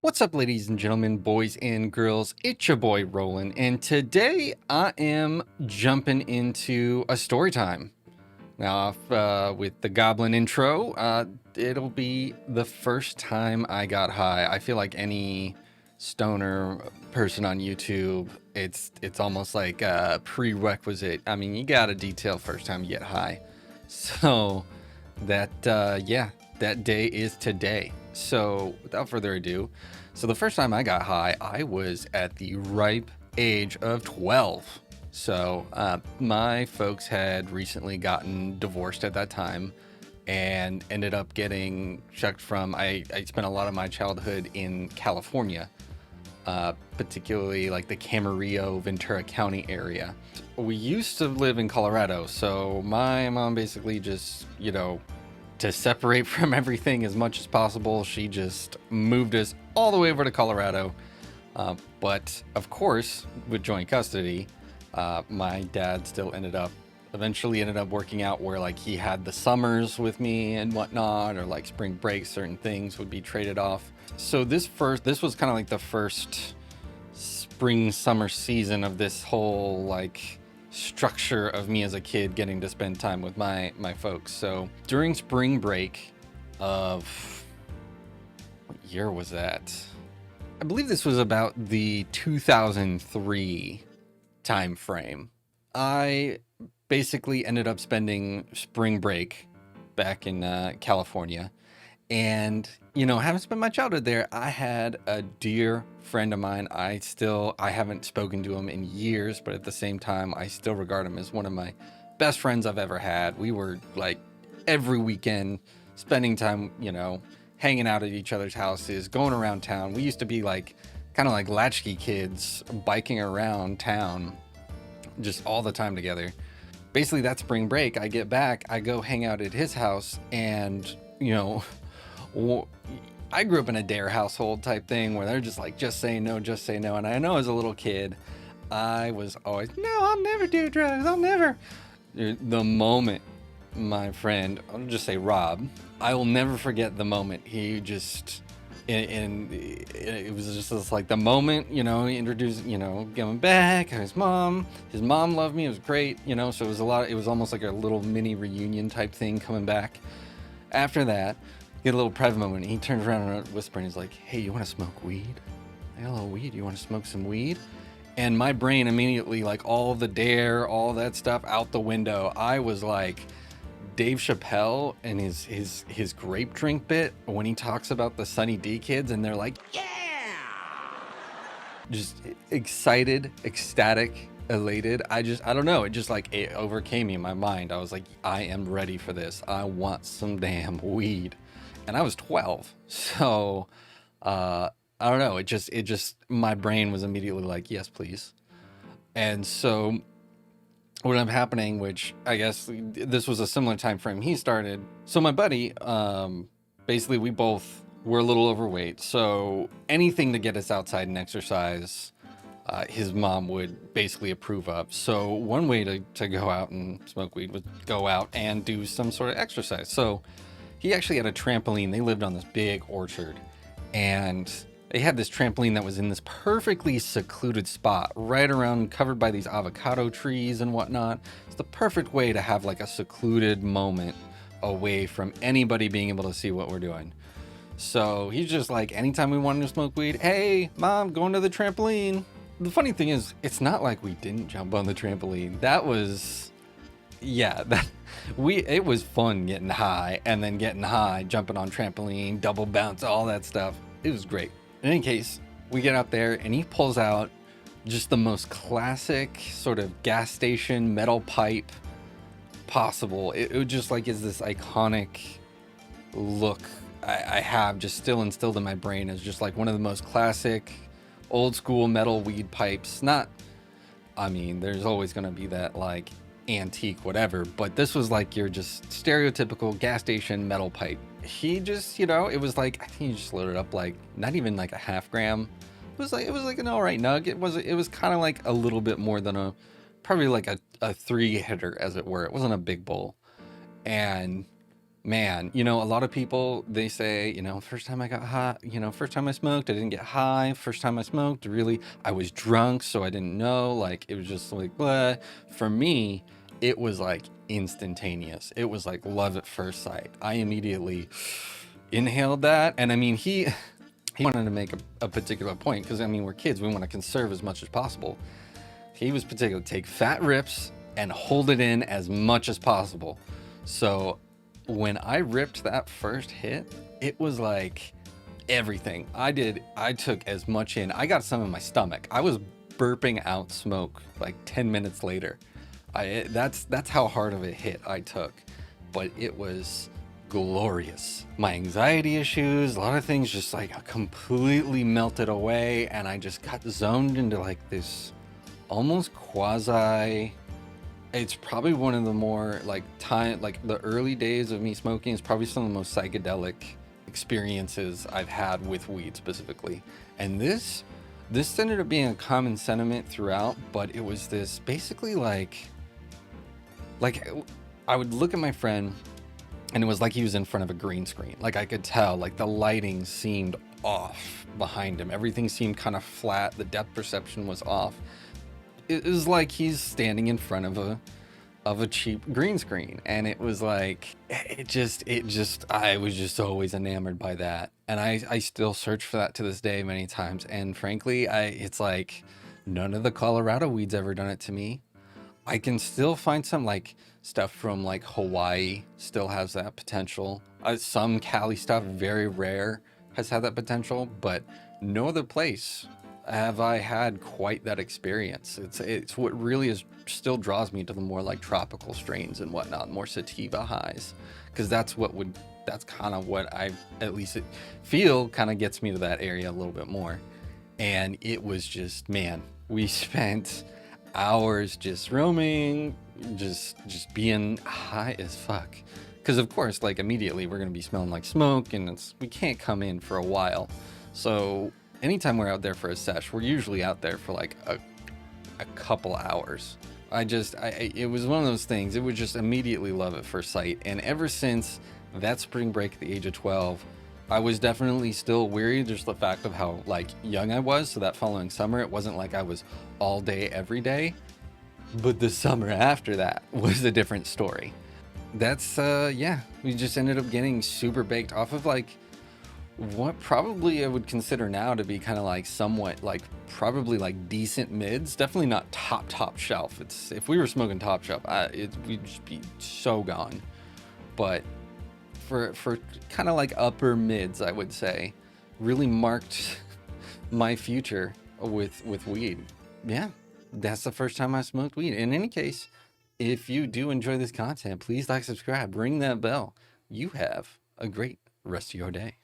What's up, ladies and gentlemen, boys and girls? It's your boy Roland, and today I am jumping into a story time. Now, with the Goblin intro, it'll be the first time I got high. I feel like any stoner person on YouTube, it's almost like a prerequisite. I mean, you gotta detail first time you get high. So that day is today. So without further ado, so the first time I got high, I was at the ripe age of 12. So my folks had recently gotten divorced at that time and ended up getting shucked from, I spent a lot of my childhood in California, particularly like the Camarillo, Ventura County area. We used to live in Colorado, so my mom basically just, to separate from everything as much as possible, she just moved us all the way over to Colorado. But of course, with joint custody, my dad still eventually ended up working out where like he had the summers with me and whatnot, or like spring break, certain things would be traded off. So this was kind of like the first spring summer season of this whole like structure of me as a kid getting to spend time with my folks. So during spring break of, what year was that? I believe this was about the 2003 time frame. I basically ended up spending spring break back in California. And, having spent my childhood there, I had a dear friend of mine. I haven't spoken to him in years, but at the same time, I still regard him as one of my best friends I've ever had. We were like every weekend spending time, hanging out at each other's houses, going around town. We used to be like kind of like latchkey kids biking around town just all the time together. Basically, that spring break, I get back, I go hang out at his house, and, I grew up in a dare household type thing where they're just like, just say no, just say no. And I know as a little kid, I was always, no, I'll never do drugs. I'll never. The moment my friend, I'll just say Rob, I will never forget the moment he just, and it was just this, like the moment, he introduced, going back, his mom loved me. It was great, so it was almost like a little mini reunion type thing coming back. After that, get a little private moment. He turns around and whispers, he's like, hey, you want to smoke weed? I got a little weed. You want to smoke some weed? And my brain immediately, like all the dare, all that stuff out the window. I was like Dave Chappelle and his grape drink bit when he talks about the Sunny D kids and they're like, yeah! Just excited, ecstatic, elated. I don't know. It just like, it overcame me in my mind. I was like, I am ready for this. I want some damn weed. And I was 12. So, I don't know. It just, my brain was immediately like, yes, please. And so what ended up happening, which I guess this was a similar time frame he started. So my buddy, basically we both were a little overweight. So anything to get us outside and exercise, his mom would basically approve of. So one way to go out and smoke weed was go out and do some sort of exercise. So he actually had a trampoline. They lived on this big orchard, and they had this trampoline that was in this perfectly secluded spot, right around, covered by these avocado trees and whatnot. It's the perfect way to have like a secluded moment away from anybody being able to see what we're doing. So he's just like, anytime we wanted to smoke weed, hey, mom, going to the trampoline. The funny thing is, it's not like we didn't jump on the trampoline. It was fun getting high, and then getting high, jumping on trampoline, double bounce, all that stuff. It was great. In any case, we get out there and he pulls out just the most classic sort of gas station metal pipe possible. It just like is this iconic look I have just still instilled in my brain as just like one of the most classic old school metal weed pipes. There's always going to be that like antique whatever, but this was like your just stereotypical gas station metal pipe. He just, it was like, I think he just loaded up like not even like a half gram. It was like an all right nug. It was kind of like a little bit more than probably like a 3 hitter, as it were. It wasn't a big bowl. And Man, a lot of people, they say, first time I got high, first time I smoked, I didn't get high. First time I smoked, really, I was drunk, so I didn't know. Like, it was just like, blah. For me, it was like instantaneous. It was like love at first sight. I immediately inhaled that. And I mean, he wanted to make a particular point because, I mean, we're kids, we want to conserve as much as possible. He was particular, take fat rips and hold it in as much as possible. So when I ripped that first hit, it was like everything. I took as much in. I got some in my stomach. I was burping out smoke like 10 minutes later. That's how hard of a hit I took. But it was glorious. My anxiety issues, a lot of things just like completely melted away, and I just got zoned into like this almost quasi. It's probably one of the more like the early days of me smoking is probably some of the most psychedelic experiences I've had with weed specifically. And this ended up being a common sentiment throughout, but it was this basically like I would look at my friend and it was like he was in front of a green screen. Like I could tell, like the lighting seemed off behind him. Everything seemed kind of flat. The depth perception was off. It was like he's standing in front of a cheap green screen, and it was like I was just always enamored by that, and I still search for that to this day many times. And frankly, it's like none of the Colorado weed's ever done it to me. I can still find some like stuff from like Hawaii still has that potential. Some Cali stuff, very rare, has had that potential, but no other place have I had quite that experience. It's what really still draws me to the more like tropical strains and whatnot, more sativa highs, because that's kind of what I at least feel kind of gets me to that area a little bit more. And it was just, man, we spent hours just roaming, just being high as fuck. Because of course, like immediately we're gonna be smelling like smoke, and we can't come in for a while. So anytime we're out there for a sesh, we're usually out there for like a couple hours. It was one of those things. It was just immediately love at first sight. And ever since that spring break at the age of 12, I was definitely still weary. Just the fact of how like young I was. So that following summer, it wasn't like I was all day, every day. But the summer after that was a different story. That's, we just ended up getting super baked off of like what probably I would consider now to be kind of like somewhat like probably like decent mids. Definitely not top shelf. If we were smoking top shelf, we'd just be so gone. But for kind of like upper mids, I would say, really marked my future with weed. Yeah, that's the first time I smoked weed. In any case, if you do enjoy this content, please like, subscribe, ring that bell. You have a great rest of your day.